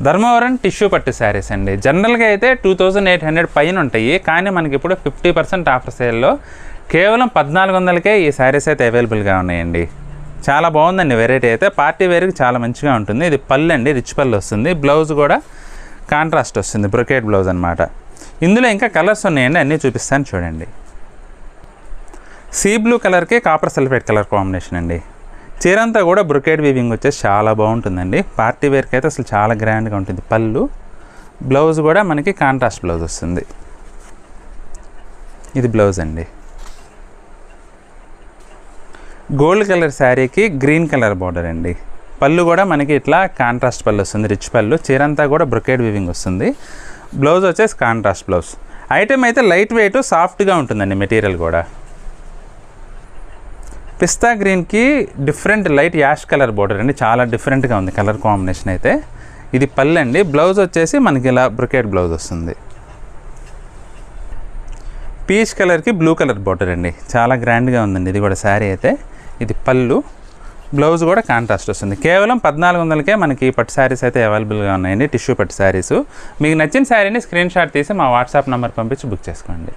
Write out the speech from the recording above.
Dharmavaram tissue పట్టు శారీస్ అండి. జనరల్గా అయితే 2800 పైన ఉంటాయి, కానీ మనకి ఇప్పుడు 50% ఆఫర్ సేల్లో కేవలం 1400కే ఈ శారీస్ అయితే అవైలబుల్గా ఉన్నాయండి. చాలా బాగుందండి వెరైటీ అయితే. పార్టీ వేర్కి చాలా మంచిగా ఉంటుంది. ఇది పళ్ళు అండి, రిచ్ పళ్ళు వస్తుంది. బ్లౌజ్ కూడా కాంట్రాస్ట్ వస్తుంది, బ్రొకేట్ బ్లౌజ్ అనమాట. ఇందులో ఇంకా కలర్స్ ఉన్నాయండి, అన్నీ చూపిస్తాను చూడండి. సీ బ్లూ కలర్కి కాపర్ సల్ఫేట్ కలర్ కాంబినేషన్ అండి. చీర అంతా కూడా బ్రొకేట్ వీవింగ్ వచ్చేసి చాలా బాగుంటుందండి. పార్టీ వేర్కి అయితే అసలు చాలా గ్రాండ్గా ఉంటుంది. పళ్ళు, బ్లౌజ్ కూడా మనకి కాంట్రాస్ట్ బ్లౌజ్ వస్తుంది. ఇది బ్లౌజ్ అండి. గోల్డ్ కలర్ శారీకి గ్రీన్ కలర్ బార్డర్ అండి. పళ్ళు కూడా మనకి ఇట్లా కాంట్రాస్ట్ పళ్ళు వస్తుంది, రిచ్ పళ్ళు. చీర అంతా కూడా బ్రొకేట్ వీవింగ్ వస్తుంది. బ్లౌజ్ వచ్చేసి కాంట్రాస్ట్ బ్లౌజ్. ఐటమ్ అయితే లైట్ వెయిట్, సాఫ్ట్గా ఉంటుందండి మెటీరియల్ కూడా. పిస్తా గ్రీన్కి different light ash colour border అండి. చాలా డిఫరెంట్గా ఉంది కలర్ కాంబినేషన్ అయితే. ఇది పళ్ళు అండి. బ్లౌజ్ వచ్చేసి మనకి ఇలా బ్రొకేట్ బ్లౌజ్ వస్తుంది. పీచ్ కలర్కి బ్లూ కలర్ బార్డర్ అండి. చాలా గ్రాండ్గా ఉందండి ఇది కూడా శారీ అయితే. ఇది పళ్ళు, బ్లౌజ్ కూడా కాంట్రాస్ట్ వస్తుంది. కేవలం 1400కే మనకి పట్టు శారీస్ అయితే అవైలబుల్గా ఉన్నాయండి, టిష్యూ పట్టు శారీస్. మీకు నచ్చిన శారీని స్క్రీన్ షాట్ తీసి మా వాట్సాప్ నెంబర్ పంపించి బుక్ చేసుకోండి.